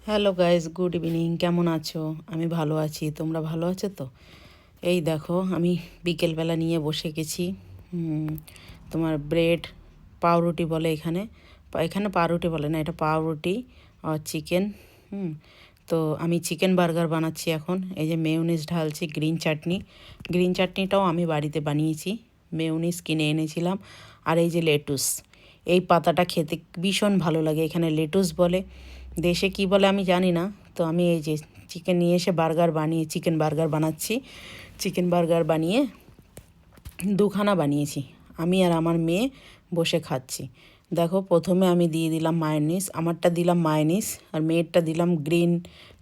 Hello guys, good evening. কেমন আছো? আমি ভালো আছি, তোমরা ভালো আছো তো? এই দেখো, আমি বিকেলবেলা নিয়ে বসে গেছি তোমার ব্রেড, পাউরুটি বলে এখানে। এখানে পাউরুটি বলে না, এটা পাউরুটি আর চিকেন। তো আমি চিকেন বার্গার বানাচ্ছি এখন। এই যে মেয়োনিজ ঢালছি, গ্রিন চাটনিটাও আমি বাড়িতে বানিয়েছি। মেয়োনিজ কিনে এনেছিলাম। আর এই যে লেটুস, এই পাতাটা খেতে ভীষণ ভালো লাগে, এখানে লেটুস বলে, দেশে কি বলে আমি জানি না। তো আমি এই যে চিকেন নিয়ে এসে চিকেন বার্গার বানাচ্ছি। চিকেন বার্গার বানিয়ে দুখানা বানিয়েছি, আমি আর আমার মেয়ে বসে খাচ্ছি। দেখো, প্রথমে আমি দিয়ে দিলাম মায়োনিজ, আমারটা দিলাম মায়োনিজ, আর মেয়েরটা দিলাম গ্রিন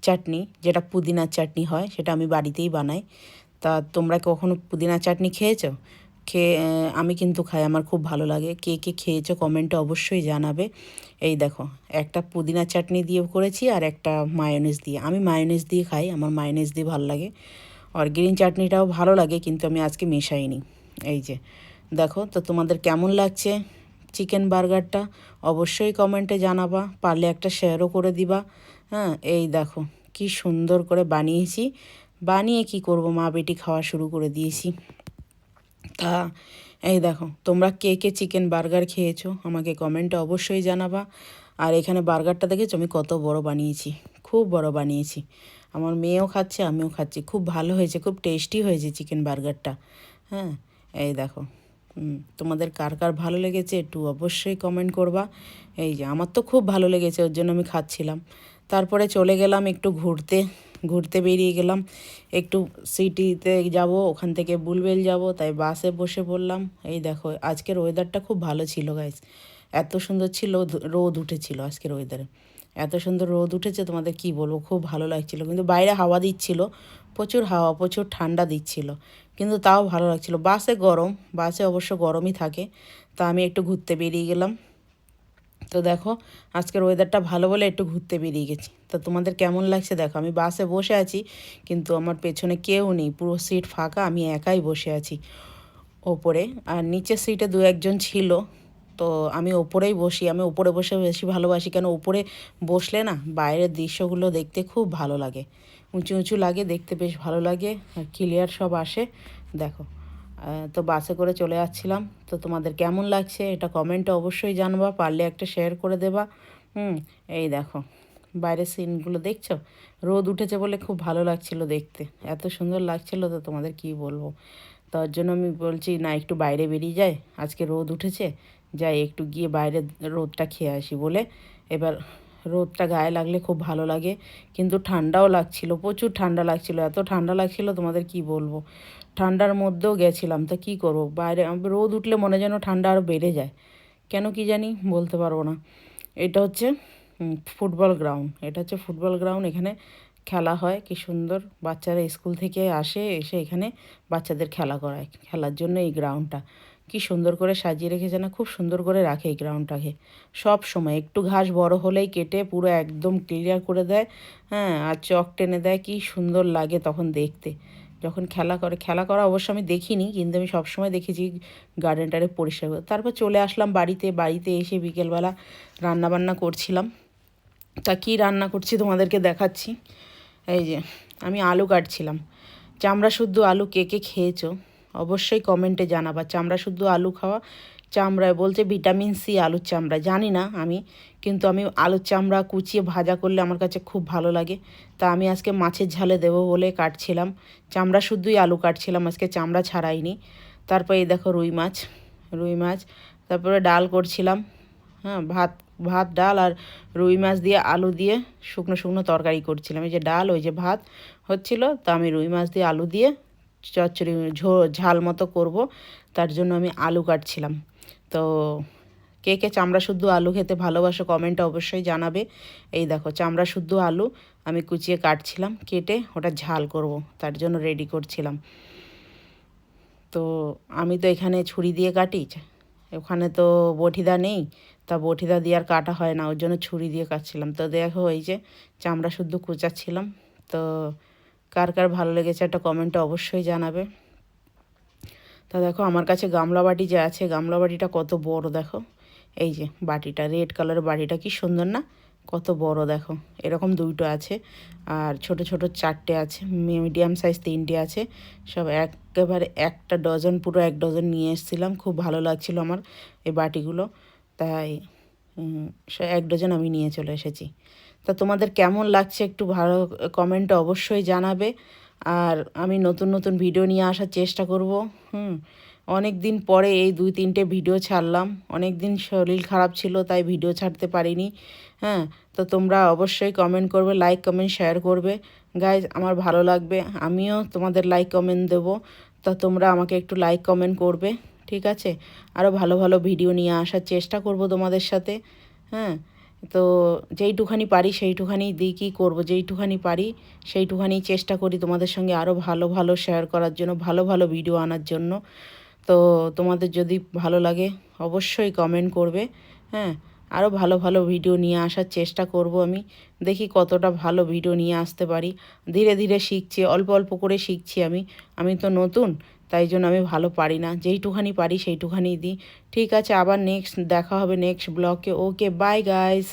চাটনি, যেটা পুদিনার চাটনি হয়, সেটা আমি বাড়িতেই বানাই। তা তোমরা কখনো পুদিনা চাটনি খেয়েছো? আমি কিন্তু খাই, আমার খুব ভালো লাগে। কে কে খেয়েছো কমেন্টে অবশ্যই জানাবে। এই দেখো, একটা পুদিনা চাটনি দিয়ে করেছি আর একটা মায়োনিজ দিয়ে। আমি মায়োনিজ দিয়ে খাই, আমার মায়োনিজ দিয়ে ভালো লাগে। আর গ্রিন চাটনিটাও ভালো লাগে, কিন্তু আমি আজকে মেশাইনি। এই যে দেখো, তো তোমাদের কেমন লাগছে চিকেন বার্গারটা অবশ্যই কমেন্টে জানাবা, পারলে একটা শেয়ারও করে দিবা। হ্যাঁ, এই দেখো কি সুন্দর করে বানিয়েছি। বানিয়ে কি করব, মা বেটি খাওয়া শুরু করে দিয়েছি। তা এই দেখো, তোমরা কে কে চিকেন বার্গার খেয়েছো আমাকে কমেন্টে অবশ্যই জানাবা। আর এখানে বার্গারটা দেখেছো আমি কত বড় বানিয়েছি, খুব বড় বানিয়েছি। আমার মেয়েও খাচ্ছে, আমিও খাচ্ছি। খুব ভালো হয়েছে, খুব টেস্টি হয়েছে চিকেন বার্গারটা। হ্যাঁ, এই দেখো, তোমাদের কার কার ভালো লেগেছে একটু অবশ্যই কমেন্ট করবা। এই যে আমার তো খুব ভালো লেগেছে, ওর জন্য আমি খাচ্ছিলাম। তারপরে চলে গেলাম একটু ঘুরতে, ঘুরতে বেরিয়ে গেলাম একটু। সিটিতে যাব, ওখান থেকে বুলবেল যাব, তাই বাসে বসে পড়লাম। এই দেখো, আজকের ওয়েদারটা খুব ভালো ছিল গাইস, এত সুন্দর ছিল। রোদ উঠেছিল আজকের ওয়েদারে, এত সুন্দর রোদ উঠেছে তোমাদের কি বলবো, খুব ভালো লাগছিল। কিন্তু বাইরে হাওয়া দিচ্ছিল, প্রচুর হাওয়া, প্রচুর ঠান্ডা দিচ্ছিল, কিন্তু তাও ভালো লাগছিল। বাসে গরম, বাসে অবশ্য গরমই থাকে। তা আমি একটু ঘুরতে বেরিয়ে গেলাম। তো দেখো, আজকের ওয়েদারটা ভালো বলে একটু ঘুরতে বেরিয়ে গেছি। তো তোমাদের কেমন লাগছে দেখো, আমি বাসে বসে আছি, কিন্তু আমার পেছনে কেউ নেই, পুরো সিট ফাঁকা, আমি একাই বসে আছি ওপরে। আর নিচের সিটে দু একজন ছিল। তো আমি ওপরেই বসি, আমি ওপরে বসে বেশি ভালোবাসি, কেন ওপরে বসলে না বাইরের দৃশ্যগুলো দেখতে খুব ভালো লাগে, উঁচু উঁচু লাগে, দেখতে বেশ ভালো লাগে, আর ক্লিয়ার সব আসে। দেখো, তো বাসে করে চলে যাচ্ছিলাম। তো তোমাদের কেমন লাগছে এটা কমেন্টে অবশ্যই জানবা, পারলে একটা শেয়ার করে দেবা। এই দেখো, বাইরের সিনগুলো দেখছো, রোদ উঠেছে বলে খুব ভালো লাগছিল দেখতে, এত সুন্দর লাগছিল, তো তোমাদের কি বলবো। তার জন্য আমি বলছি না, একটু বাইরে বেরিয়ে যায়, আজকে রোদ উঠেছে, যাই একটু গিয়ে বাইরে রোদটা খেয়ে আসি বলে। এবার রোদটা গায়ে লাগলে খুব ভালো লাগে, কিন্তু ঠান্ডাও লাগছিল, প্রচুর ঠান্ডা লাগছিল, এত ঠান্ডা লাগছিল তোমাদের কি বলবো। ঠান্ডার মধ্যেও গেছিলাম, তা কী করবো, বাইরে রোদ উঠলে মনে যেন ঠান্ডা আরও বেড়ে যায়, কেন কি জানি, বলতে পারবো না। এটা হচ্ছে ফুটবল গ্রাউন্ড, এটা হচ্ছে ফুটবল গ্রাউন্ড, এখানে খেলা হয়, কি সুন্দর। বাচ্চারা স্কুল থেকে আসে, এসে এখানে বাচ্চাদের খেলা করায়, খেলার জন্য এই গ্রাউন্ডটা কি সুন্দর করে সাজিয়ে রেখেছে না, খুব সুন্দর করে রাখে এই গ্রাউন্ডটাকে। সব সময় একটু ঘাস বড় হলেই কেটে পুরো একদম ক্লিয়ার করে দেয়। হ্যাঁ, আর চক টেনে দেয়, কি সুন্দর লাগে তখন দেখতে যখন খেলা করে। খেলা করা অবশ্য আমি দেখিনি, কিন্তু আমি সবসময় দেখেছি গার্ডেনটারে পরিষ্কার করে। তারপর চলে আসলাম বাড়িতে, বাড়িতে এসে বিকেলবেলা রান্নাবান্না করছিলাম। তা কী রান্না করছি তোমাদেরকে দেখাচ্ছি। এই যে আমি আলু কাটছিলাম, চামড়া শুদ্ধ আলু, কে কে খেয়েছো অবশ্যই কমেন্টে জানাবা। চামড়া শুদ্ধ আলু খাওয়া, চামড়ায় বলছে ভিটামিন সি আলুর চামড়া, জানি না আমি, কিন্তু আমি আলুর চামড়া কুচিয়ে ভাজা করলে আমার কাছে খুব ভালো লাগে। তা আমি আজকে মাছের ঝালে দেবো বলে কাটছিলাম, চামড়া শুদ্ধই আলু কাটছিলাম, আজকে চামড়া ছাড়াইনি। তারপর এই দেখো রুই মাছ, তারপরে ডাল করছিলাম। হ্যাঁ, ভাত ভাত ডাল আর রুই মাছ দিয়ে আলু দিয়ে শুকনো শুকনো তরকারি করছিলাম। এই যে ডাল, ওই যে ভাত হচ্ছিল, তো আমি রুই মাছ দিয়ে আলু দিয়ে চচ্চড়ি ঝাল মতো করব, তার জন্য আমি আলু কাটছিলাম। তো কে কে চামড়া শুদ্ধ আলু খেতে ভালোবাসো কমেন্টে অবশ্যই জানাবে। এই দেখো, চামড়া শুদ্ধ আলু আমি কুচিয়ে কাটছিলাম, কেটে ওটা ঝাল করব, তার জন্য রেডি করছিলাম। তো আমি তো এখানে ছুরি দিয়ে কাটি, ওখানে তো বটিদা নেই, তা বটিদা দিয়ে আর কাটা হয় না, ওর জন্য ছুরি দিয়ে কাটছিলাম। তো দেখো, এই যে চামড়া শুদ্ধ কুচাচ্ছিলাম। তো কার কার ভালো লেগেছে একটা কমেন্টে অবশ্যই জানাবে। তা দেখো, আমার কাছে গামলা বাটি যে আছে, গামলা বাটিটা কত বড় দেখো, এই যে বাটিটা রেড কালারের বাটিটা কি সুন্দর না, কত বড় দেখো, এরকম দুটো আছে, আর ছোট ছোট চারটে আছে, মিডিয়াম সাইজ তিনটে আছে। সব একেবারে একটা ডজন, পুরো এক ডজন নিয়ে এসেছিলাম। খুব ভালো লাগছিল আমার এই বাটিগুলো, তাই এক ডজন আমি নিয়ে চলে এসেছি। তা তোমাদের কেমন লাগছে একটু ভালো কমেন্টে অবশ্যই জানাবে। আর আমি নতুন নতুন ভিডিও নিয়ে আসার চেষ্টা করব। অনেক দিন পরে এই 2-3টে ভিডিও ছাড়লাম। অনেক দিন শরীর খারাপ ছিল, তাই ভিডিও ছাড়তে পারিনি। হ্যাঁ, তো তোমরা অবশ্যই কমেন্ট করবে, লাইক কমেন্ট শেয়ার করবে গাইজ, আমার ভালো লাগবে। আমিও তোমাদের লাইক কমেন্ট দেবো, তা তোমরা আমাকে একটু লাইক কমেন্ট করবে, ঠিক আছে? আরও ভালো ভালো ভিডিও নিয়ে আসার চেষ্টা করব তোমাদের সাথে। হ্যাঁ, তো যেইটুখানি পারি সেইটুখানি দিই, কী করবো, যেইটুখানি পারি সেইটুখানি চেষ্টা করি তোমাদের সঙ্গে আরও ভালো ভালো শেয়ার করার জন্য, ভালো ভালো ভিডিও আনার জন্য। তো তোমাদের যদি ভালো লাগে অবশ্যই কমেন্ট করবে। হ্যাঁ, আরও ভালো ভালো ভিডিও নিয়ে আসার চেষ্টা করব আমি। দেখি কতটা ভালো ভিডিও নিয়ে আসতে পারি। ধীরে ধীরে শিখছি, অল্প অল্প করে শিখছি আমি। আমি তো নতুন, তাই জন্য আমি ভালো পারি না, যেইটুখানি পারি সেইটুখানি দিই। ঠিক আছে, আবার নেক্সট দেখা হবে নেক্সট ব্লগে। ওকে, বাই গাইস।